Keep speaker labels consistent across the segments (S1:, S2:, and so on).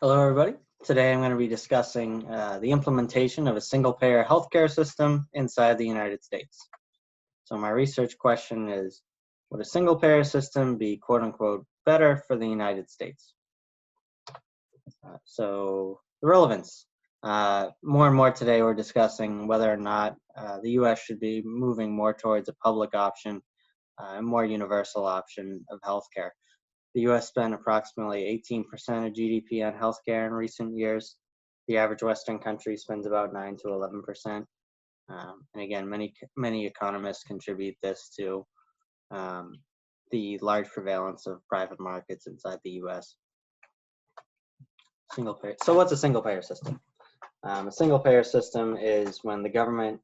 S1: Hello, everybody. Today I'm going to be discussing the implementation of a single-payer healthcare system inside the United States. So my research question is, would a single-payer system be quote-unquote better for the United States? So the relevance. More and more today we're discussing whether or not the U.S. should be moving more towards a public option, a more universal option of healthcare. The U.S. spent approximately 18% of GDP on healthcare in recent years. The average Western country spends about 9 to 11%. And again, many economists contribute this to the large prevalence of private markets inside the U.S. Single payer. So what's a single payer system? A single payer system is when the government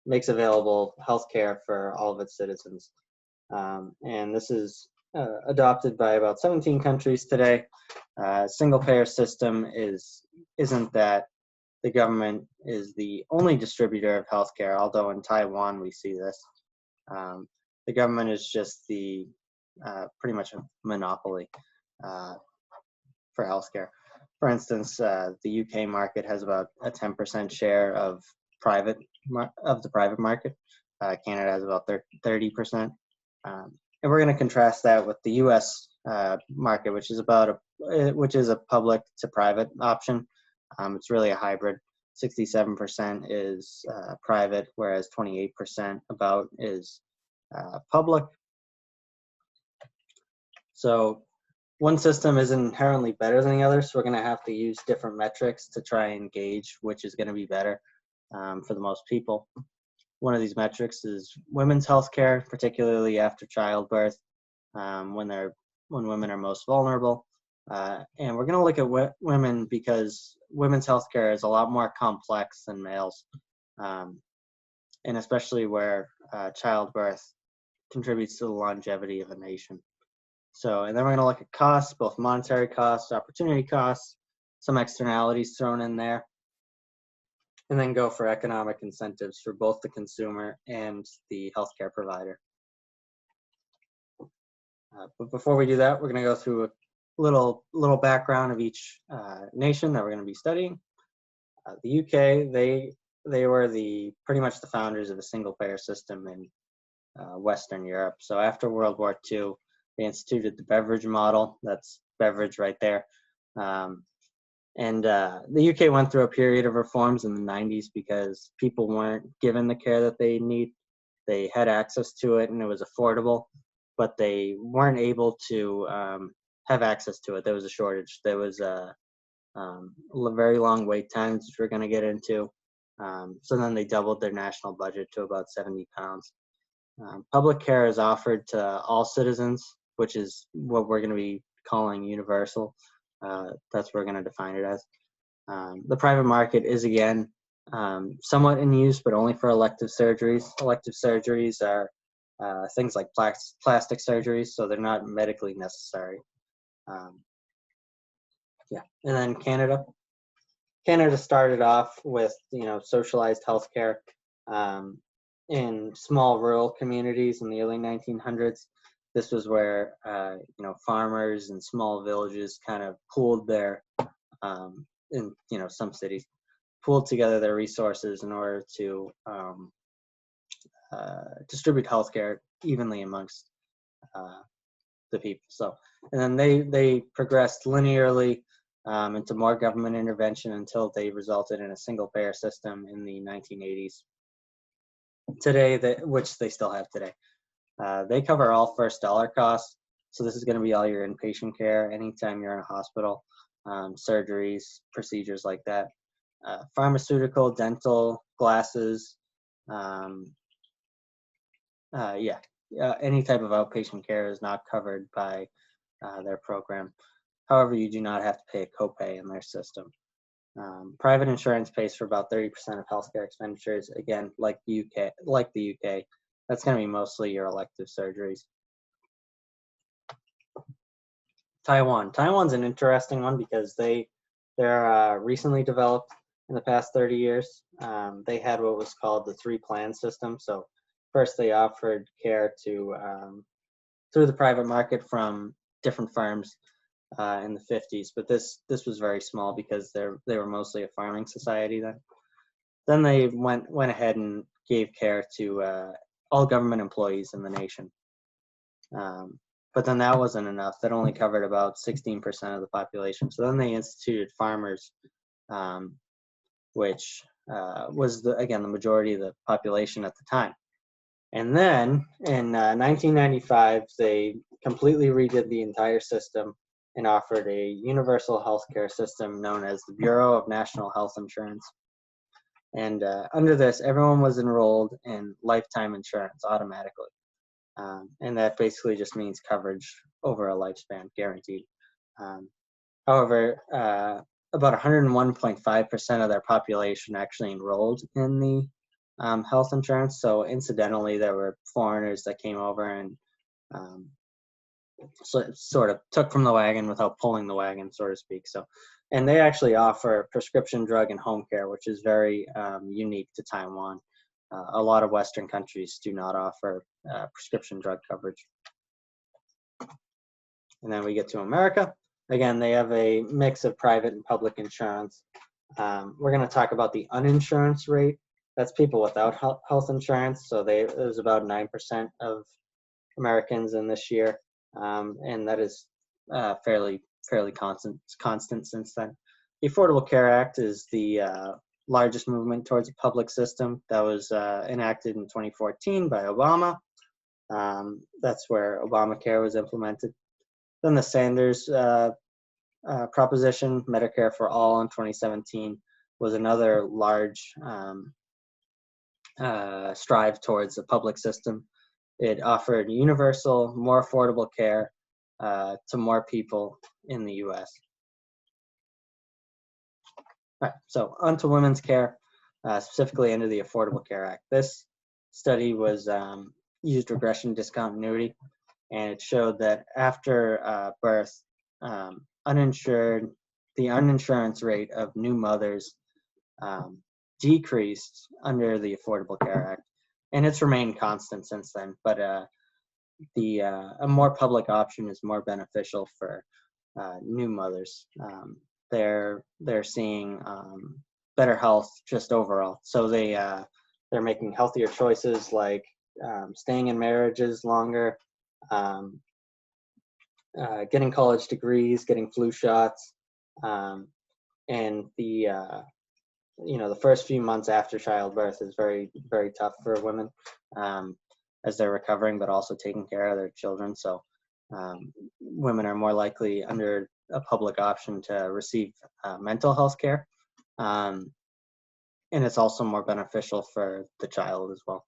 S1: makes available healthcare for all of its citizens. And this is adopted by about 17 countries today. Single-payer system isn't that the government is the only distributor of healthcare, although in Taiwan we see this. The government is just the pretty much a monopoly for healthcare. For instance, the UK market has about a 10% share of the private market. Canada has about 30%. And we're going to contrast that with the U.S. Market, which is a public to private option. It's really a hybrid. 67% is private, whereas 28% about is public. So one system is inherently better than the other, so we're going to have to use different metrics to try and gauge which is going to be better for the most people. One of these metrics is women's health care, particularly after childbirth, when women are most vulnerable. And we're going to look at women because women's health care is a lot more complex than males, and especially where childbirth contributes to the longevity of a nation. So, and then we're going to look at costs, both monetary costs, opportunity costs, some externalities thrown in there, and then go for economic incentives for both the consumer and the healthcare provider. But before we do that, we're going to go through a little background of each nation that we're going to be studying. The UK, they were pretty much the founders of a single-payer system in Western Europe. So after World War II, they instituted the beverage model. That's beverage right there. And the UK went through a period of reforms in the 90s because people weren't given the care that they need. They had access to it and it was affordable, but they weren't able to have access to it. There was a shortage. There was a very long wait times, which we're going to get into. So then they doubled their national budget to about £70. Public care is offered to all citizens, which is what we're going to be calling universal. That's what we're going to define it as. The private market is, again, somewhat in use, but only for elective surgeries. Elective surgeries are things like plastic surgeries, so they're not medically necessary. And then Canada. Canada started off with, socialized healthcare in small rural communities in the early 1900s. This was where, farmers and small villages kind of pooled some cities, pooled together their resources in order to distribute healthcare evenly amongst the people. So, and then they progressed linearly into more government intervention until they resulted in a single-payer system in the 1980s. Today, which they still have today. They cover all first dollar costs. So this is going to be all your inpatient care anytime you're in a hospital, surgeries, procedures like that. Pharmaceutical, dental, glasses, any type of outpatient care is not covered by their program. However, you do not have to pay a copay in their system. Private insurance pays for about 30% of healthcare expenditures. Again, like the UK, that's going to be mostly your elective surgeries. Taiwan's an interesting one because they're recently developed in the past 30 years. They had what was called the 3-plan system. So first they offered care to through the private market from different firms. in the 50s, but this was very small because they were mostly a farming society then. Then they went ahead and gave care to all government employees in the nation. But then that wasn't enough. That only covered about 16% of the population. So then they instituted farmers, which was, again, the majority of the population at the time. And then in 1995, they completely redid the entire system and offered a universal healthcare system known as the Bureau of National Health Insurance. And under this, everyone was enrolled in lifetime insurance automatically. And that basically just means coverage over a lifespan, guaranteed. However, about 101.5% of their population actually enrolled in the health insurance. So incidentally, there were foreigners that came over and sort of took from the wagon without pulling the wagon, so to speak. So, and they actually offer prescription drug and home care, which is very unique to Taiwan. A lot of Western countries do not offer prescription drug coverage. And then we get to America. Again, they have a mix of private and public insurance. We're going to talk about the uninsurance rate. That's people without health insurance. So it was about 9% of Americans in this year, and that is fairly constant since then. The Affordable Care Act is the largest movement towards a public system that was enacted in 2014 by Obama. That's where Obamacare was implemented. Then the Sanders proposition, Medicare for All, in 2017, was another large strive towards a public system. It offered universal, more affordable care to more people in the U.S. All right, so on to women's care, specifically under the Affordable Care Act. This study was used regression discontinuity, and it showed that after birth, the uninsurance rate of new mothers decreased under the Affordable Care Act, and it's remained constant since then. But a more public option is more beneficial for new mothers. They're seeing better health just overall. So they're making healthier choices like staying in marriages longer, getting college degrees, getting flu shots, and the first few months after childbirth is very, very tough for women as they're recovering, but also taking care of their children. So women are more likely under a public option to receive mental health care. And it's also more beneficial for the child as well.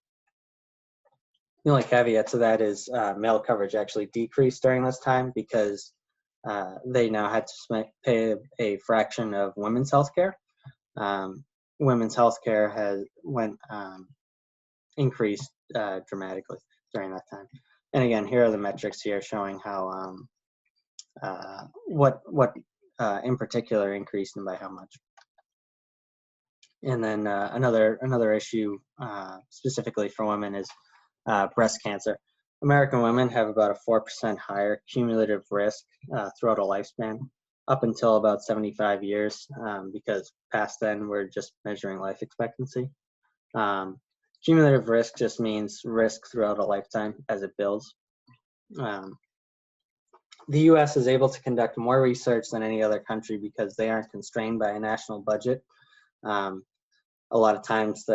S1: The only caveat to that is male coverage actually decreased during this time because they now had to pay a fraction of women's health care. Women's health care has increased dramatically during that time. And again, here are the metrics here showing how what in particular increased and by how much. And then another issue specifically for women is breast cancer. American women have about a 4% higher cumulative risk throughout a lifespan, up until about 75 years, because past then we're just measuring life expectancy. Cumulative risk just means risk throughout a lifetime as it builds. The U.S. is able to conduct more research than any other country because they aren't constrained by a national budget. A lot of times,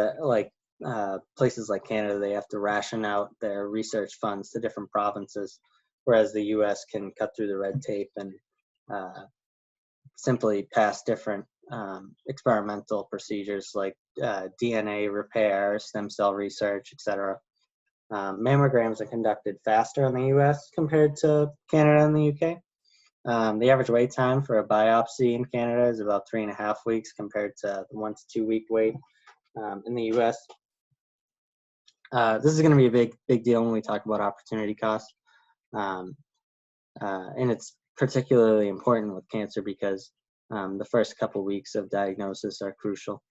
S1: places like Canada, they have to ration out their research funds to different provinces, whereas the U.S. can cut through the red tape and simply pass different experimental procedures like DNA repair, stem cell research, etc. Mammograms are conducted faster in the U.S. compared to Canada and the U.K. The average wait time for a biopsy in Canada is about 3.5 weeks compared to the 1 to 2 week wait in the U.S. This is going to be a big deal when we talk about opportunity cost, and it's particularly important with cancer because the first couple weeks of diagnosis are crucial.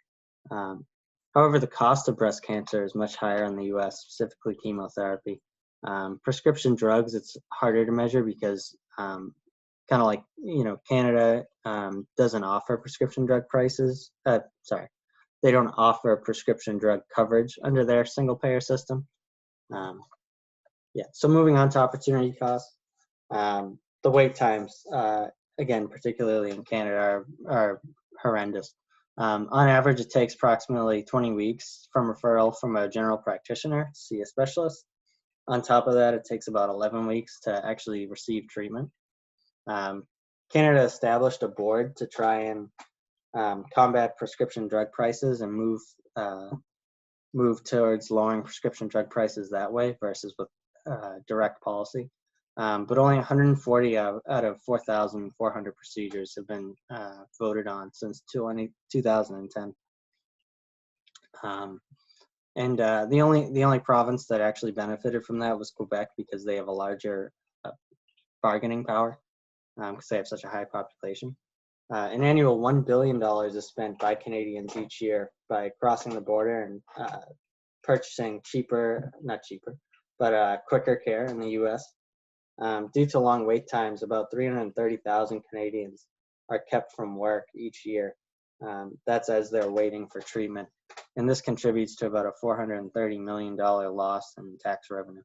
S1: However, the cost of breast cancer is much higher in the U.S., specifically chemotherapy. Prescription drugs, it's harder to measure because kind of like, Canada doesn't offer prescription drug prices. They don't offer prescription drug coverage under their single payer system. Yeah, so moving on to opportunity costs. The wait times, again, particularly in Canada, are horrendous. On average, it takes approximately 20 weeks from referral from a general practitioner to see a specialist. On top of that, it takes about 11 weeks to actually receive treatment. Canada established a board to try and combat prescription drug prices and move towards lowering prescription drug prices that way versus with direct policy. But only 140 out of 4,400 procedures have been voted on since 2010. And the only province that actually benefited from that was Quebec, because they have a larger bargaining power because they have such a high population. An annual $1 billion is spent by Canadians each year by crossing the border and purchasing quicker care in the U.S. Due to long wait times, about 330,000 Canadians are kept from work each year. That's as they're waiting for treatment. And this contributes to about a $430 million loss in tax revenue.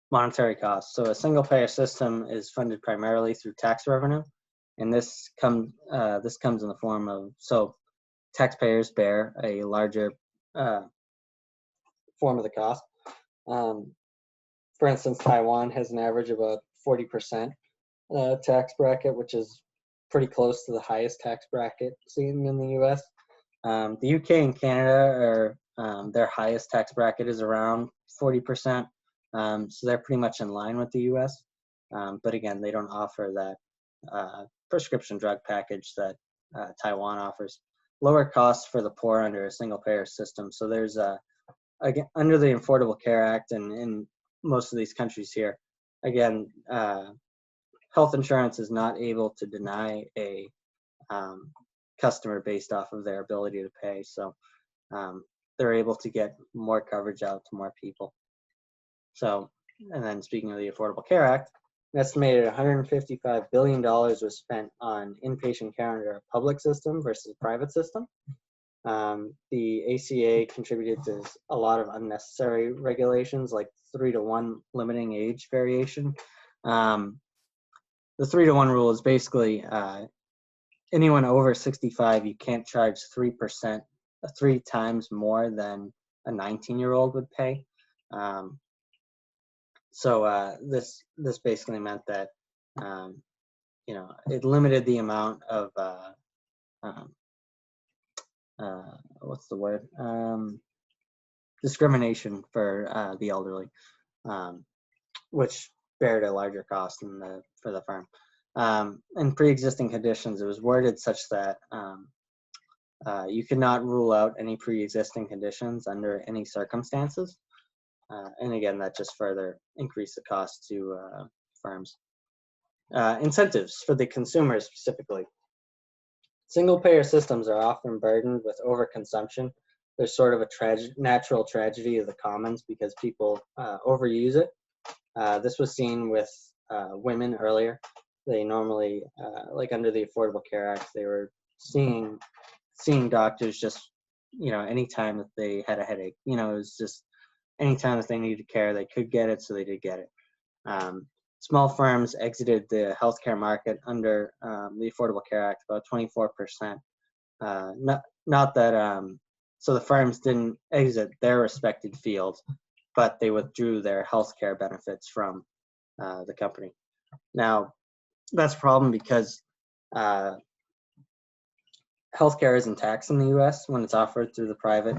S1: Monetary costs. So a single payer system is funded primarily through tax revenue. And this comes in the form of, so taxpayers bear a larger form of the cost. For instance, Taiwan has an average of about 40% tax bracket, which is pretty close to the highest tax bracket seen in the U.S. The UK and Canada are their highest tax bracket is around 40%, so they're pretty much in line with the U.S. But again, they don't offer that prescription drug package that Taiwan offers. Lower costs for the poor under a single payer system. So there's again, under the Affordable Care Act and in most of these countries here, again, health insurance is not able to deny a customer based off of their ability to pay. So they're able to get more coverage out to more people. So, and then speaking of the Affordable Care Act, an estimated $155 billion was spent on inpatient care under a public system versus a private system. The ACA contributed to a lot of unnecessary regulations, like 3-to-1 limiting age variation. The 3-to-1 rule is basically anyone over 65, you can't charge 3% 3 times more than a 19-year-old would pay. So this basically meant that it limited the amount of what's the word? Discrimination for the elderly, which bared a larger cost for the firm. And pre-existing conditions, it was worded such that you could not rule out any pre-existing conditions under any circumstances. And again, that just further increased the cost to firms. Incentives for the consumers specifically. Single-payer systems are often burdened with overconsumption. There's sort of a natural tragedy of the commons because people overuse it. This was seen with women earlier. They normally, like under the Affordable Care Act, they were seeing doctors just, anytime that they had a headache. It was just anytime that they needed care, they could get it, so they did get it. Small firms exited the healthcare market under the Affordable Care Act, about 24%. Not that, so the firms didn't exit their respected fields, but they withdrew their healthcare benefits from the company. Now, that's a problem because healthcare isn't taxed in the U.S. when it's offered through the private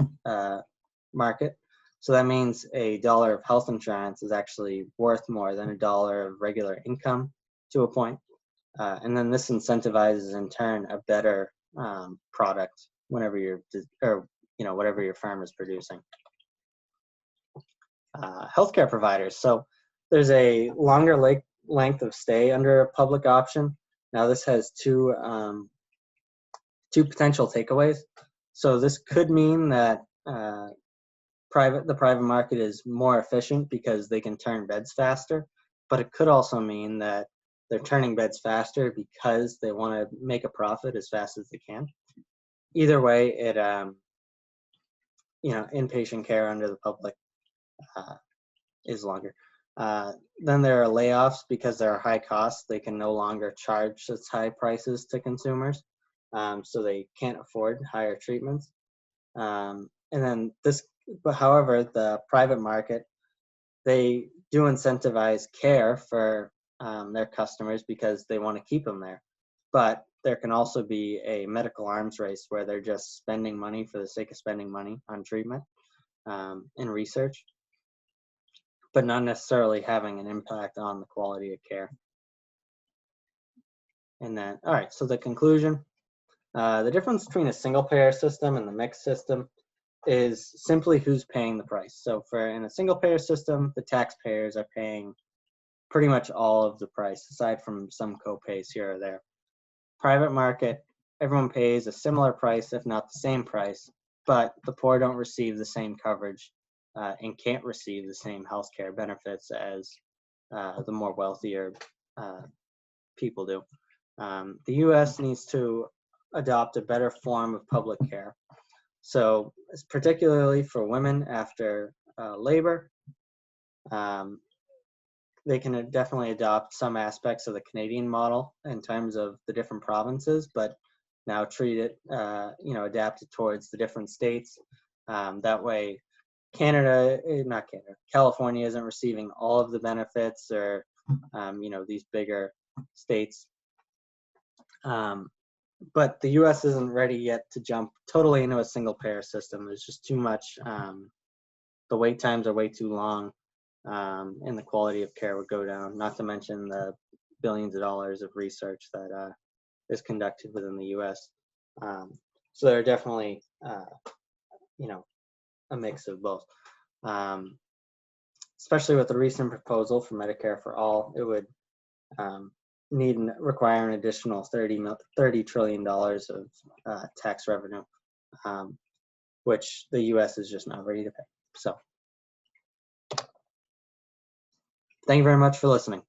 S1: market. So that means $1 of health insurance is actually worth more than $1 of regular income to a point. And then this incentivizes in turn a better product whatever your firm is producing. Healthcare providers. So there's a longer length of stay under a public option. Now this has two potential takeaways. So this could mean that the private market is more efficient because they can turn beds faster. but it could also mean that they're turning beds faster because they want to make a profit as fast as they can. Either way, it inpatient care under the public is longer. Then there are layoffs because there are high costs. They can no longer charge such high prices to consumers, so they can't afford higher treatments. And then but however, the private market, they do incentivize care for their customers because they want to keep them there. But there can also be a medical arms race where they're just spending money for the sake of spending money on treatment and research, but not necessarily having an impact on the quality of care. And then, all right, so the conclusion, the difference between a single payer system and the mixed system is simply who's paying the price. So in a single payer system, the taxpayers are paying pretty much all of the price, aside from some co-pays here or there. Private market, everyone pays a similar price, if not the same price, but the poor don't receive the same coverage and can't receive the same healthcare benefits as the more wealthier people do. The U.S. needs to adopt a better form of public care. So particularly for women after labor, they can definitely adopt some aspects of the Canadian model in terms of the different provinces, but now treat it, adapt it towards the different states. That way, California isn't receiving all of the benefits, or, these bigger states. But the U.S. isn't ready yet to jump totally into a single payer system. There's just too much. The wait times are way too long, and the quality of care would go down. Not to mention the billions of dollars of research that is conducted within the U.S. So there are definitely, a mix of both. Especially with the recent proposal for Medicare for All, it would require an additional $30 trillion of tax revenue, which the U.S. is just not ready to pay. So, thank you very much for listening.